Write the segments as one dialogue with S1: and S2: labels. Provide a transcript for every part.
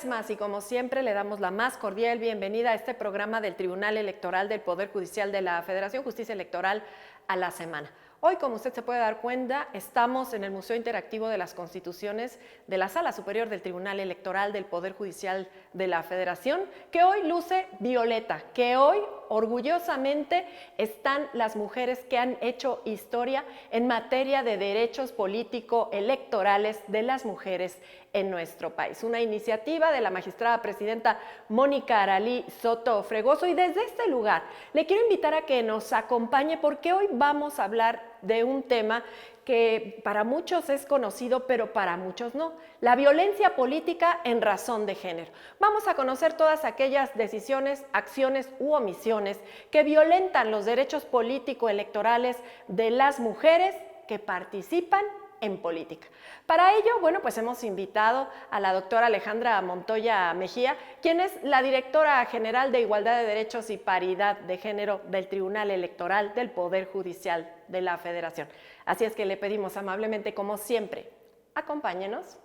S1: vez más y como siempre le damos la más cordial bienvenida a este programa del Tribunal Electoral del Poder Judicial de la Federación, Justicia Electoral a la Semana. Hoy, como usted se puede dar cuenta, estamos en el Museo Interactivo de las Constituciones de la Sala Superior del Tribunal Electoral del Poder Judicial de la Federación, que hoy luce violeta, que hoy orgullosamente están las mujeres que han hecho historia en materia de derechos político-electorales de las mujeres en nuestro país. Una iniciativa de la magistrada presidenta Mónica Aralí Soto Fregoso, y desde este lugar le quiero invitar a que nos acompañe porque hoy vamos a hablar de un tema que para muchos es conocido, pero para muchos no: la violencia política en razón de género. Vamos a conocer todas aquellas decisiones, acciones u omisiones que violentan los derechos político-electorales de las mujeres que participan en política. Para ello, bueno, pues hemos invitado a la doctora Alejandra Montoya Mejía, quien es la directora general de Igualdad de Derechos y Paridad de Género del Tribunal Electoral del Poder Judicial de la Federación. Así es que le pedimos amablemente, como siempre, acompáñenos.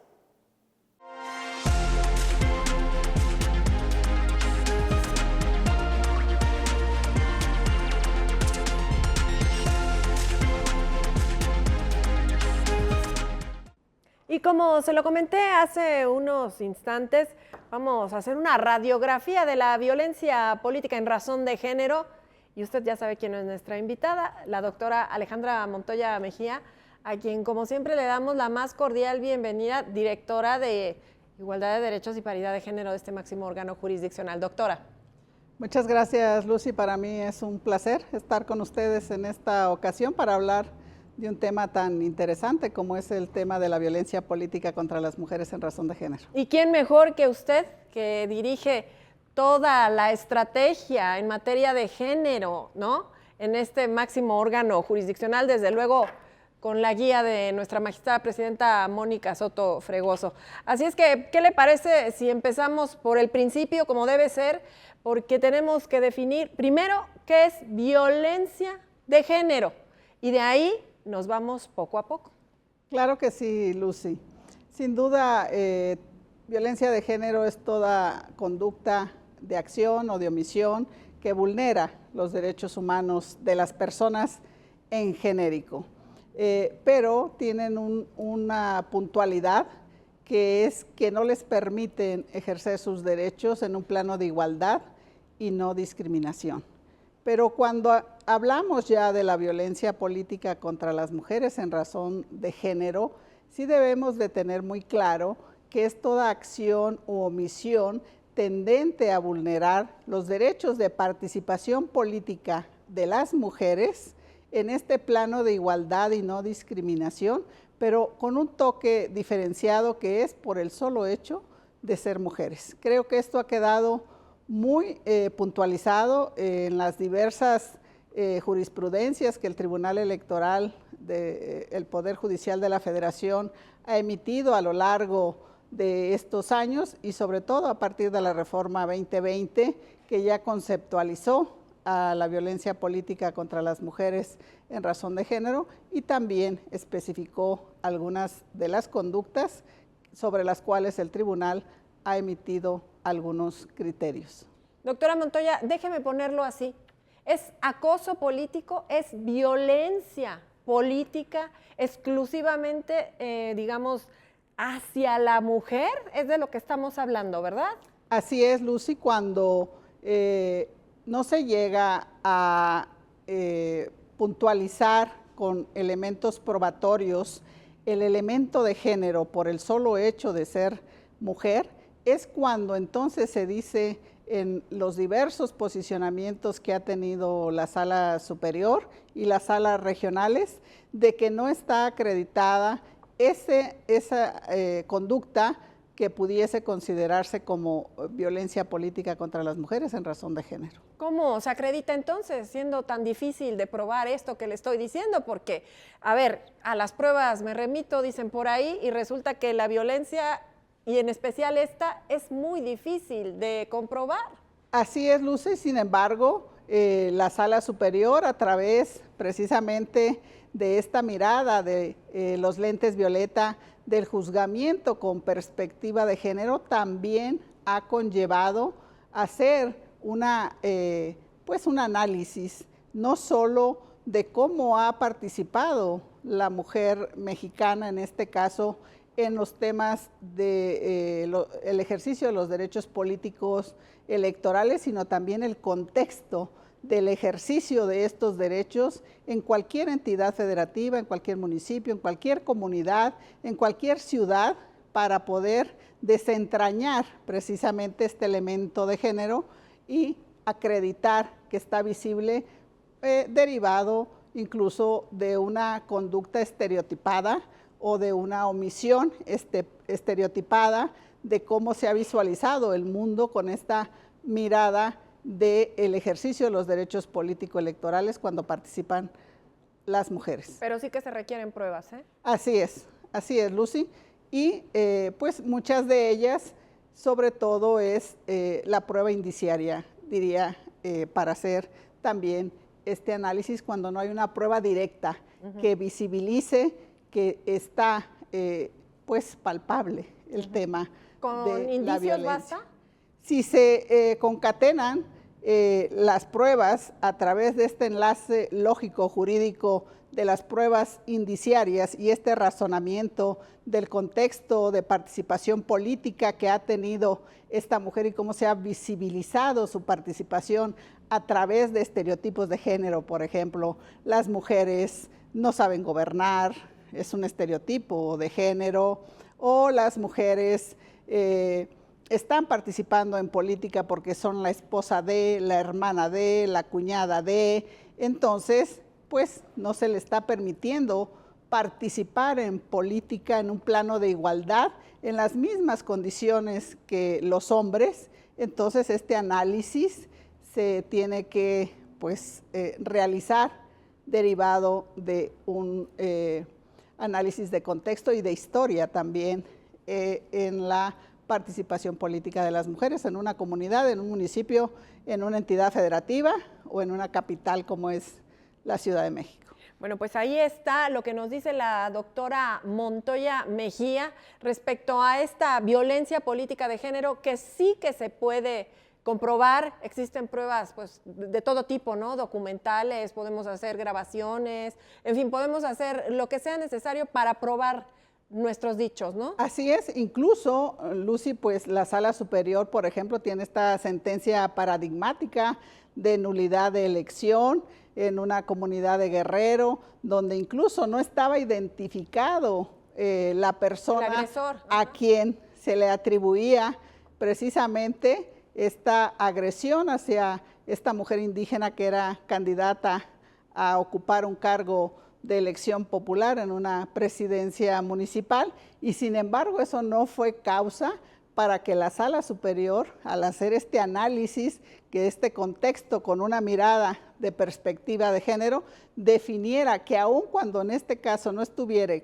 S1: Y como se lo comenté hace unos instantes, vamos a hacer una radiografía de la violencia política en razón de género. Y usted ya sabe quién es nuestra invitada, la doctora Alejandra Montoya Mejía, a quien como siempre le damos la más cordial bienvenida, directora de Igualdad de Derechos y Paridad de Género de este máximo órgano jurisdiccional. Doctora.
S2: Muchas gracias, Lucy. Para mí es un placer estar con ustedes en esta ocasión para hablar de un tema tan interesante como es el tema de la violencia política contra las mujeres en razón de género.
S1: ¿Y quién mejor que usted, que dirige toda la estrategia en materia de género, ¿no?, en este máximo órgano jurisdiccional, desde luego con la guía de nuestra magistrada presidenta Mónica Soto Fregoso? Así es que, ¿qué le parece si empezamos por el principio, como debe ser? Porque tenemos que definir primero qué es violencia de género y de ahí nos vamos poco a poco.
S2: Claro que sí, Lucy. Sin duda, violencia de género es toda conducta de acción o de omisión que vulnera los derechos humanos de las personas en genérico. Pero tienen una puntualidad, que es que no les permiten ejercer sus derechos en un plano de igualdad y no discriminación. Pero cuando hablamos ya de la violencia política contra las mujeres en razón de género, sí debemos de tener muy claro que es toda acción u omisión tendente a vulnerar los derechos de participación política de las mujeres en este plano de igualdad y no discriminación, pero con un toque diferenciado, que es por el solo hecho de ser mujeres. Creo que esto ha quedado muy puntualizado en las diversas jurisprudencias que el Tribunal Electoral del Poder Judicial de la Federación ha emitido a lo largo de estos años, y sobre todo a partir de la reforma 2020, que ya conceptualizó a la violencia política contra las mujeres en razón de género y también especificó algunas de las conductas sobre las cuales el tribunal ha emitido algunos criterios.
S1: Doctora Montoya, déjeme ponerlo así: ¿es acoso político, es violencia política exclusivamente, digamos, hacia la mujer? Es de lo que estamos hablando, ¿verdad?
S2: Así es, Lucy. Cuando no se llega a puntualizar con elementos probatorios el elemento de género por el solo hecho de ser mujer, es cuando entonces se dice, en los diversos posicionamientos que ha tenido la Sala Superior y las salas regionales, de que no está acreditada esa conducta que pudiese considerarse como violencia política contra las mujeres en razón de género.
S1: ¿Cómo se acredita entonces, siendo tan difícil de probar esto que le estoy diciendo? Porque, a ver, a las pruebas me remito, dicen por ahí, y resulta que la violencia, y en especial esta, es muy difícil de comprobar.
S2: Así es, Lucy. Sin embargo, la Sala Superior, a través precisamente de esta mirada de los lentes violeta del juzgamiento con perspectiva de género, también ha conllevado hacer pues un análisis, no solo de cómo ha participado la mujer mexicana, en este caso, en los temas del ejercicio de los derechos políticos electorales, sino también el contexto del ejercicio de estos derechos en cualquier entidad federativa, en cualquier municipio, en cualquier comunidad, en cualquier ciudad, para poder desentrañar precisamente este elemento de género y acreditar que está visible, derivado incluso de una conducta estereotipada o de una omisión estereotipada de cómo se ha visualizado el mundo con esta mirada del ejercicio de los derechos político-electorales cuando participan las mujeres.
S1: Pero sí que se requieren pruebas, ¿eh?
S2: Así es, Lucy. Y pues muchas de ellas, sobre todo, es la prueba indiciaria, diría, para hacer también este análisis cuando no hay una prueba directa que visibilice que está pues palpable el tema de la violencia.
S1: ¿Basta?
S2: Si se concatenan las pruebas a través de este enlace lógico jurídico de las pruebas indiciarias y este razonamiento del contexto de participación política que ha tenido esta mujer y cómo se ha visibilizado su participación a través de estereotipos de género, por ejemplo, las mujeres no saben gobernar, es un estereotipo de género, o las mujeres están participando en política porque son la esposa de, la hermana de, la cuñada de, entonces pues no se le está permitiendo participar en política en un plano de igualdad, en las mismas condiciones que los hombres. Entonces este análisis se tiene que pues realizar derivado de un análisis de contexto y de historia también en la participación política de las mujeres en una comunidad, en un municipio, en una entidad federativa o en una capital como es la Ciudad de México.
S1: Bueno, pues ahí está lo que nos dice la doctora Montoya Mejía respecto a esta violencia política de género, que sí que se puede comprobar. Existen pruebas pues de todo tipo, ¿no? Documentales, podemos hacer grabaciones, en fin, podemos hacer lo que sea necesario para probar nuestros dichos, ¿no?
S2: Así es, incluso, Lucy, pues la Sala Superior, por ejemplo, tiene esta sentencia paradigmática de nulidad de elección en una comunidad de Guerrero, donde incluso no estaba identificado la persona a quien se le atribuía precisamente esta agresión hacia esta mujer indígena que era candidata a ocupar un cargo de elección popular en una presidencia municipal, y sin embargo eso no fue causa para que la Sala Superior, al hacer este análisis, que este contexto con una mirada de perspectiva de género, definiera que aun cuando en este caso no estuviera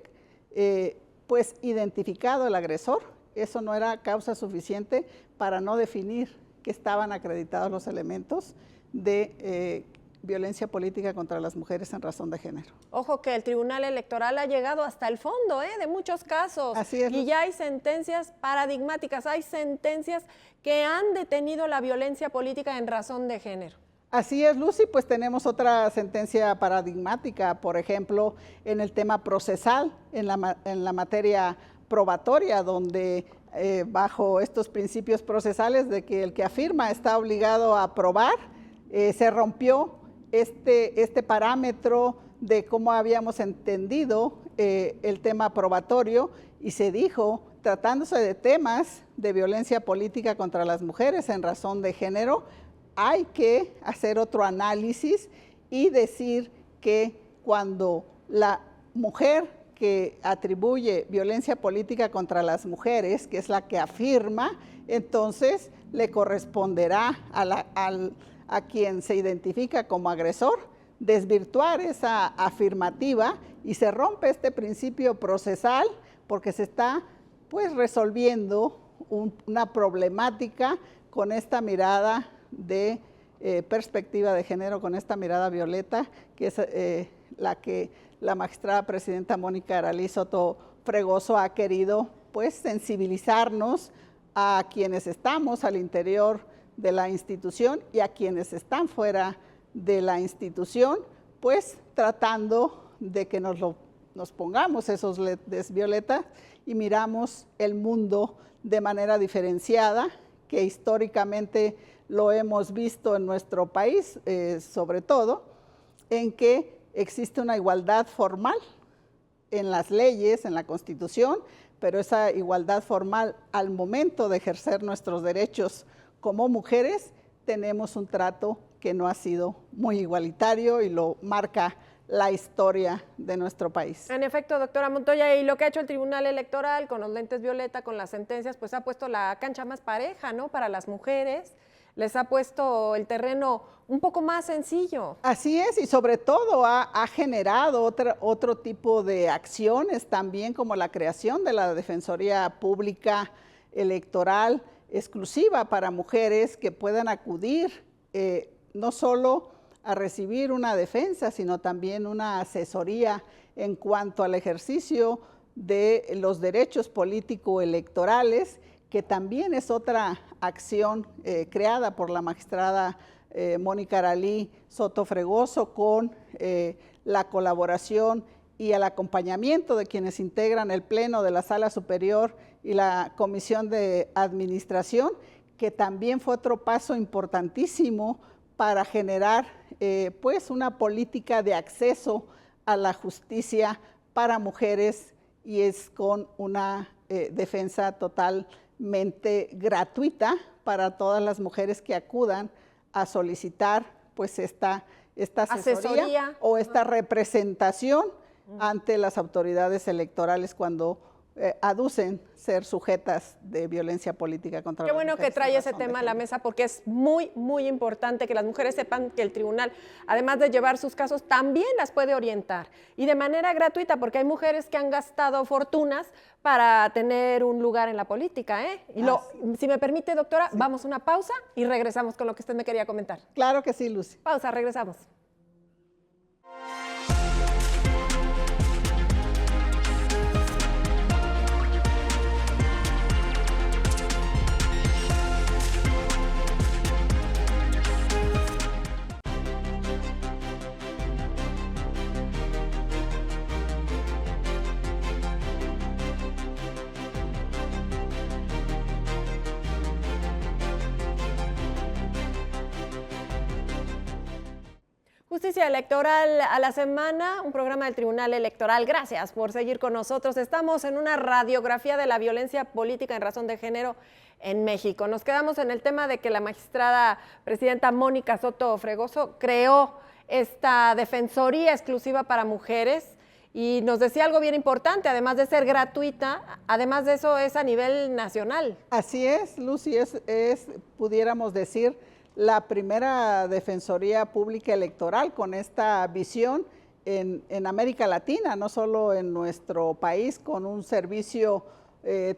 S2: pues identificado el agresor, eso no era causa suficiente para no definir que estaban acreditados los elementos de violencia política contra las mujeres en razón de género.
S1: Ojo que el Tribunal Electoral ha llegado hasta el fondo de muchos casos.
S2: Así es.
S1: Y ya hay sentencias paradigmáticas, hay sentencias que han detenido la violencia política en razón de género.
S2: Así es, Lucy, pues tenemos otra sentencia paradigmática, por ejemplo, en el tema procesal, en la materia probatoria, donde bajo estos principios procesales de que el que afirma está obligado a probar, se rompió este parámetro de cómo habíamos entendido el tema probatorio y se dijo, tratándose de temas de violencia política contra las mujeres en razón de género, hay que hacer otro análisis y decir que cuando la mujer que atribuye violencia política contra las mujeres, que es la que afirma, entonces le corresponderá a quien se identifica como agresor desvirtuar esa afirmativa y se rompe este principio procesal porque se está pues resolviendo una problemática con esta mirada de perspectiva de género, con esta mirada violeta, que es la que la magistrada presidenta Mónica Aralí Soto Fregoso ha querido pues sensibilizarnos a quienes estamos al interior de la institución y a quienes están fuera de la institución, pues tratando de que nos pongamos esos lentes violetas y miramos el mundo de manera diferenciada, que históricamente lo hemos visto en nuestro país, sobre todo, en que existe una igualdad formal en las leyes, en la Constitución, pero esa igualdad formal al momento de ejercer nuestros derechos como mujeres, tenemos un trato que no ha sido muy igualitario y lo marca la historia de nuestro país.
S1: En efecto, doctora Montoya, y lo que ha hecho el Tribunal Electoral con los lentes violeta, con las sentencias, pues ha puesto la cancha más pareja, ¿no?, para las mujeres, les ha puesto el terreno un poco más sencillo.
S2: Así es, y sobre todo ha generado otro tipo de acciones también, como la creación de la Defensoría Pública Electoral exclusiva para mujeres que puedan acudir no solo a recibir una defensa, sino también una asesoría en cuanto al ejercicio de los derechos político-electorales, que también es otra acción creada por la magistrada Mónica Aralí Soto Fregoso, con la colaboración y el acompañamiento de quienes integran el Pleno de la Sala Superior y la Comisión de Administración, que también fue otro paso importantísimo para generar pues una política de acceso a la justicia para mujeres, y es con una defensa totalmente gratuita para todas las mujeres que acudan a solicitar pues esta asesoría o esta representación ante las autoridades electorales cuando aducen ser sujetas de violencia política contra las mujeres.
S1: Qué bueno que trae ese tema a la mesa, porque es muy, muy importante que las mujeres sepan que el tribunal, además de llevar sus casos, también las puede orientar, y de manera gratuita, porque hay mujeres que han gastado fortunas para tener un lugar en la política, ¿eh? Y si me permite, doctora, sí, vamos a una pausa y regresamos con lo que usted me quería comentar.
S2: Claro que sí, Lucy.
S1: Pausa, regresamos. Justicia Electoral a la Semana, un programa del Tribunal Electoral. Gracias por seguir con nosotros. Estamos en una radiografía de la violencia política en razón de género en México. Nos quedamos en el tema de que la magistrada presidenta Mónica Soto Fregoso creó esta defensoría exclusiva para mujeres, y nos decía algo bien importante: además de ser gratuita, además de eso es a nivel nacional.
S2: Así es, Lucy, pudiéramos decir, la primera Defensoría Pública Electoral con esta visión en América Latina, no solo en nuestro país, con un servicio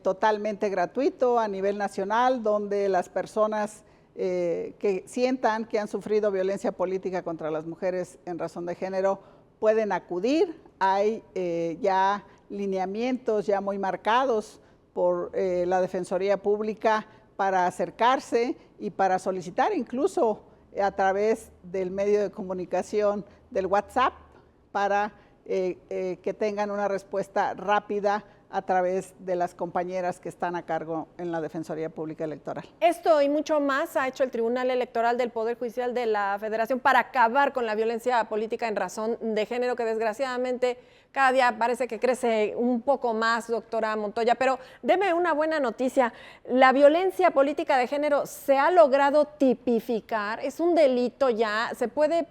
S2: totalmente gratuito a nivel nacional, donde las personas que sientan que han sufrido violencia política contra las mujeres en razón de género pueden acudir. Hay ya lineamientos ya muy marcados por la Defensoría Pública para acercarse y para solicitar, incluso a través del medio de comunicación del WhatsApp, para que tengan una respuesta rápida a través de las compañeras que están a cargo en la Defensoría Pública Electoral.
S1: Esto y mucho más ha hecho el Tribunal Electoral del Poder Judicial de la Federación para acabar con la violencia política en razón de género, que desgraciadamente cada día parece que crece un poco más, doctora Montoya. Pero deme una buena noticia: la violencia política de género se ha logrado tipificar, es un delito ya, se puede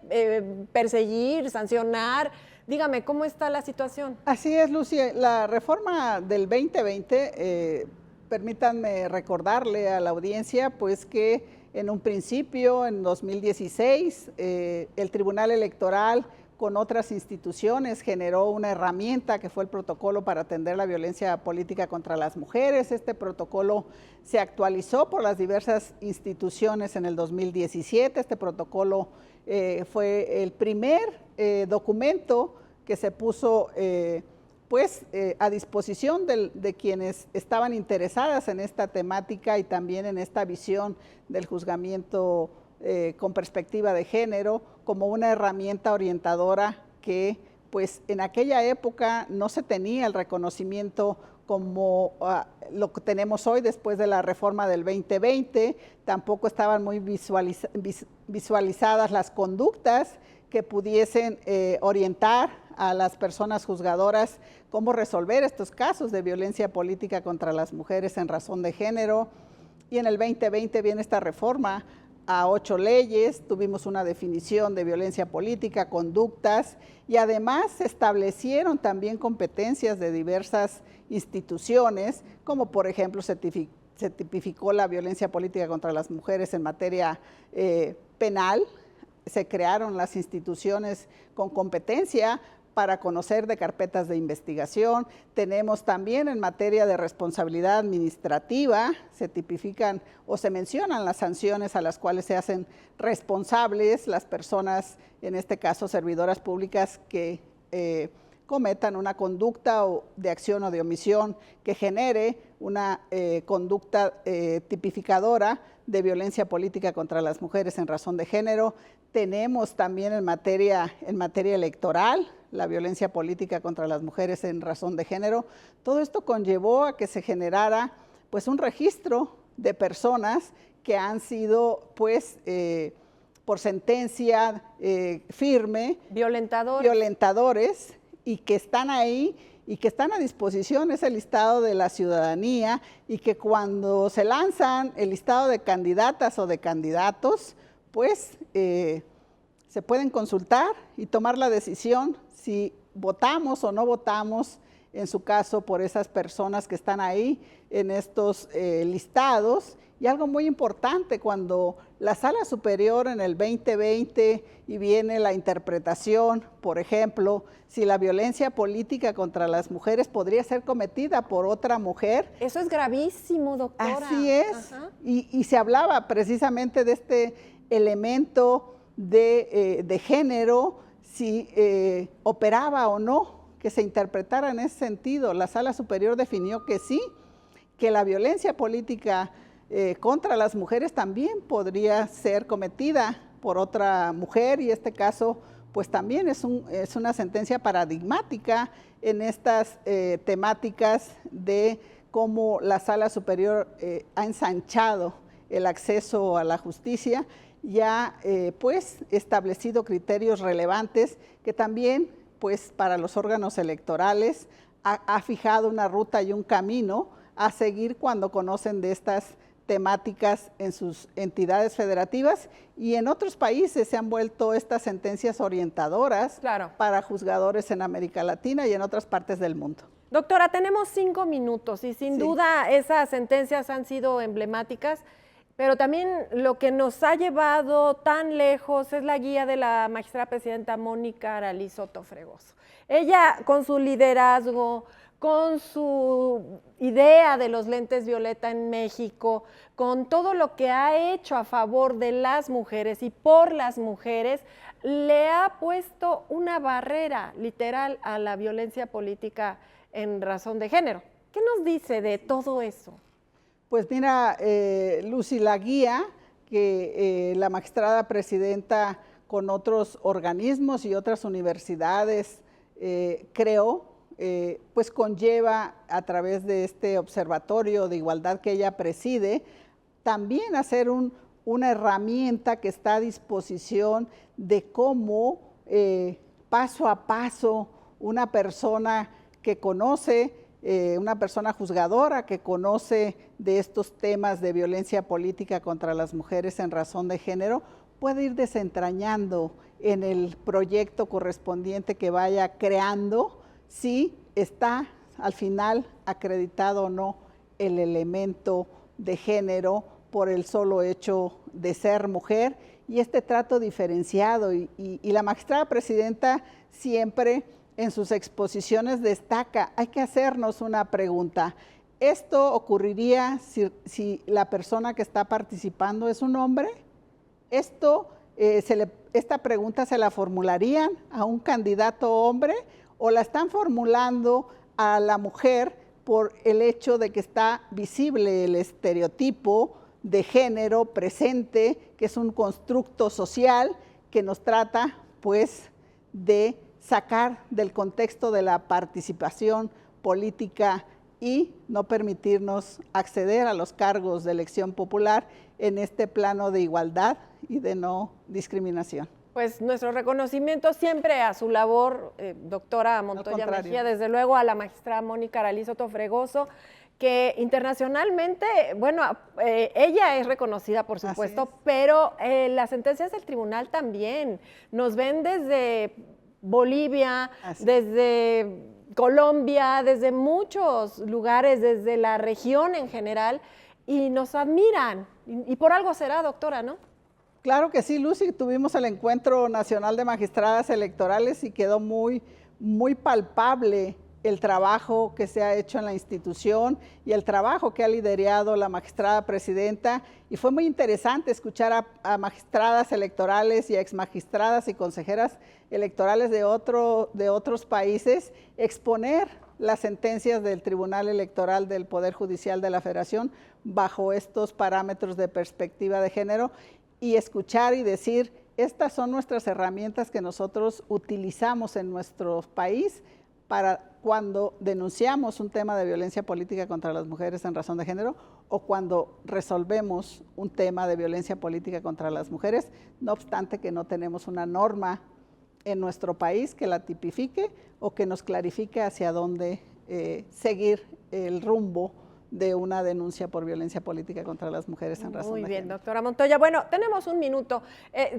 S1: perseguir, sancionar. Dígame, ¿cómo está la situación?
S2: Así es, Lucy. La reforma del 2020, permítanme recordarle a la audiencia, pues que en un principio, en 2016, el Tribunal Electoral con otras instituciones generó una herramienta que fue el protocolo para atender la violencia política contra las mujeres. Este protocolo se actualizó por las diversas instituciones en el 2017. Este protocolo fue el primer documento que se puso pues a disposición de quienes estaban interesadas en esta temática y también en esta visión del juzgamiento con perspectiva de género como una herramienta orientadora que pues en aquella época no se tenía el reconocimiento como lo que tenemos hoy después de la reforma del 2020, tampoco estaban muy visualizadas las conductas que pudiesen orientar a las personas juzgadoras cómo resolver estos casos de violencia política contra las mujeres en razón de género. Y en el 2020 viene esta reforma a 8 leyes, tuvimos una definición de violencia política, conductas, y además se establecieron también competencias de diversas instituciones, como por ejemplo se tipificó la violencia política contra las mujeres en materia penal, se crearon las instituciones con competencia para conocer de carpetas de investigación. Tenemos también en materia de responsabilidad administrativa, se tipifican o se mencionan las sanciones a las cuales se hacen responsables las personas, en este caso servidoras públicas, que cometan una conducta de acción o de omisión que genere una conducta tipificadora de violencia política contra las mujeres en razón de género. Tenemos también en materia electoral la violencia política contra las mujeres en razón de género. Todo esto conllevó a que se generara pues un registro de personas que han sido pues por sentencia firme violentadores y que están ahí y que están a disposición, es el listado de la ciudadanía, y que cuando se lanzan el listado de candidatas o de candidatos, pues se pueden consultar y tomar la decisión si votamos o no votamos, en su caso, por esas personas que están ahí en estos listados. Y algo muy importante, cuando la Sala Superior en el 2020 y viene la interpretación, por ejemplo, si la violencia política contra las mujeres podría ser cometida por otra mujer.
S1: Eso es gravísimo, doctora.
S2: Así es, y se hablaba precisamente de este elemento de género, si operaba o no, que se interpretara en ese sentido. La Sala Superior definió que sí, que la violencia política contra las mujeres también podría ser cometida por otra mujer, y este caso pues también es una sentencia paradigmática en estas temáticas de cómo la Sala Superior ha ensanchado el acceso a la justicia y ha pues establecido criterios relevantes que también pues para los órganos electorales ha fijado una ruta y un camino a seguir cuando conocen de estas temáticas en sus entidades federativas, y en otros países se han vuelto estas sentencias orientadoras para juzgadores en América Latina y en otras partes del mundo.
S1: Doctora, tenemos 5 minutos y sin duda esas sentencias han sido emblemáticas, pero también lo que nos ha llevado tan lejos es la guía de la magistrada presidenta Mónica Aralí Soto Fregoso. Ella, con su liderazgo, con su idea de los lentes violeta en México, con todo lo que ha hecho a favor de las mujeres y por las mujeres, le ha puesto una barrera literal a la violencia política en razón de género. ¿Qué nos dice de todo eso?
S2: Pues mira, Lucy, la guía que la magistrada presidenta con otros organismos y otras universidades creó, pues conlleva a través de este observatorio de igualdad que ella preside, también hacer una herramienta que está a disposición de cómo paso a paso una persona que conoce, una persona juzgadora que conoce de estos temas de violencia política contra las mujeres en razón de género, puede ir desentrañando en el proyecto correspondiente que vaya creando si está al final acreditado o no el elemento de género por el solo hecho de ser mujer, y este trato diferenciado. Y la magistrada presidenta siempre en sus exposiciones destaca, hay que hacernos una pregunta. ¿Esto ocurriría si la persona que está participando es un hombre? Esta pregunta se la formularían a un candidato hombre, o la están formulando a la mujer por el hecho de que está visible el estereotipo de género presente, que es un constructo social que nos trata pues de sacar del contexto de la participación política y no permitirnos acceder a los cargos de elección popular en este plano de igualdad y de no discriminación.
S1: Pues nuestro reconocimiento siempre a su labor, doctora Montoya Mejía, desde luego a la magistrada Mónica Aralí Soto Fregoso, que internacionalmente, bueno, ella es reconocida, por supuesto, pero las sentencias del tribunal también nos ven desde Bolivia, desde Colombia, desde muchos lugares, desde la región en general, y nos admiran. Y por algo será, doctora, ¿no?
S2: Claro que sí, Lucy. Tuvimos el Encuentro Nacional de Magistradas Electorales y quedó muy palpable el trabajo que se ha hecho en la institución y el trabajo que ha liderado la magistrada presidenta, y fue muy interesante escuchar a magistradas electorales y a exmagistradas y consejeras electorales de otros países exponer las sentencias del Tribunal Electoral del Poder Judicial de la Federación bajo estos parámetros de perspectiva de género, y escuchar y decir, estas son nuestras herramientas que nosotros utilizamos en nuestro país para cuando denunciamos un tema de violencia política contra las mujeres en razón de género o cuando resolvemos un tema de violencia política contra las mujeres, no obstante que no tenemos una norma en nuestro país que la tipifique o que nos clarifique hacia dónde seguir el rumbo de una denuncia por violencia política contra las mujeres en razón de género.
S1: Muy bien, doctora Montoya. Bueno, tenemos un minuto.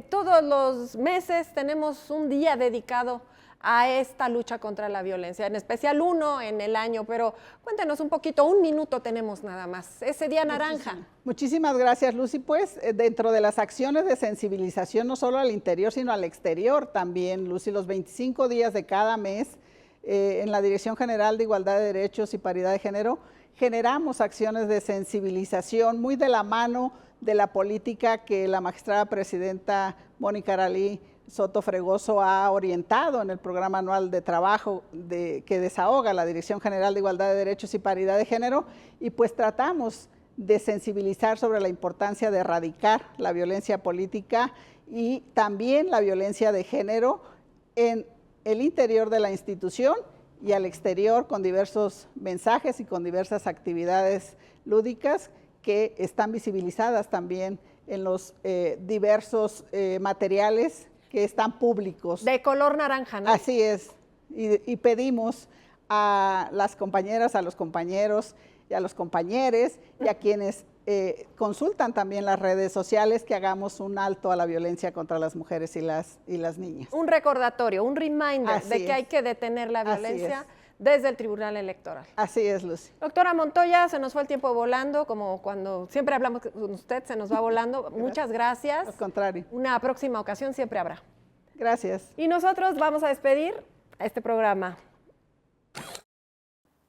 S1: Todos los meses tenemos un día dedicado a esta lucha contra la violencia, en especial uno en el año, pero cuéntenos un poquito, un minuto tenemos nada más, ese día naranja.
S2: Muchísimas gracias, Lucy. Pues dentro de las acciones de sensibilización, no solo al interior, sino al exterior también, Lucy, los 25 días de cada mes, en la Dirección General de Igualdad de Derechos y Paridad de Género, generamos acciones de sensibilización muy de la mano de la política que la magistrada presidenta Mónica Aralí Soto Fregoso ha orientado en el programa anual de trabajo que desahoga la Dirección General de Igualdad de Derechos y Paridad de Género, y pues tratamos de sensibilizar sobre la importancia de erradicar la violencia política y también la violencia de género en el interior de la institución y al exterior, con diversos mensajes y con diversas actividades lúdicas que están visibilizadas también en los diversos materiales que están públicos.
S1: De color naranja, ¿no?
S2: Así es, y pedimos a las compañeras, a los compañeros y a los compañeros y a quienes consultan también las redes sociales que hagamos un alto a la violencia contra las mujeres y las niñas.
S1: Un recordatorio, un reminder de que hay que detener la violencia desde el Tribunal Electoral.
S2: Así es, Lucy.
S1: Doctora Montoya, se nos fue el tiempo volando, como cuando siempre hablamos con usted, se nos va volando. Muchas gracias.
S2: Al contrario.
S1: Una próxima ocasión siempre habrá.
S2: Gracias.
S1: Y nosotros vamos a despedir este programa.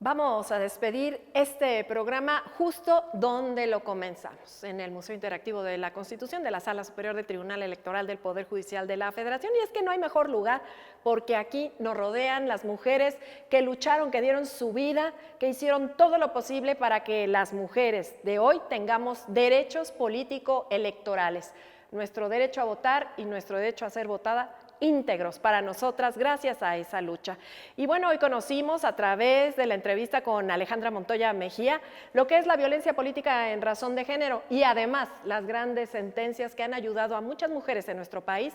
S1: Vamos a despedir este programa justo donde lo comenzamos, en el Museo Interactivo de la Constitución de la Sala Superior del Tribunal Electoral del Poder Judicial de la Federación. Y es que no hay mejor lugar porque aquí nos rodean las mujeres que lucharon, que dieron su vida, que hicieron todo lo posible para que las mujeres de hoy tengamos derechos político-electorales. Nuestro derecho a votar y nuestro derecho a ser votada íntegros para nosotras gracias a esa lucha. Y bueno, hoy conocimos a través de la entrevista con Alejandra Montoya Mejía lo que es la violencia política en razón de género y además las grandes sentencias que han ayudado a muchas mujeres en nuestro país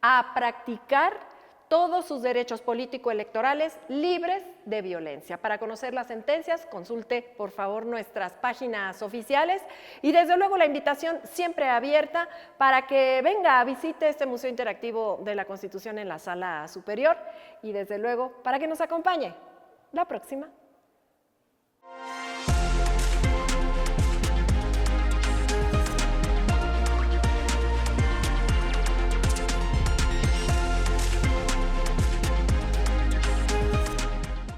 S1: a practicar todos sus derechos político-electorales libres de violencia. Para conocer las sentencias, consulte por favor nuestras páginas oficiales y desde luego la invitación siempre abierta para que venga, visite este Museo Interactivo de la Constitución en la Sala Superior y desde luego para que nos acompañe la próxima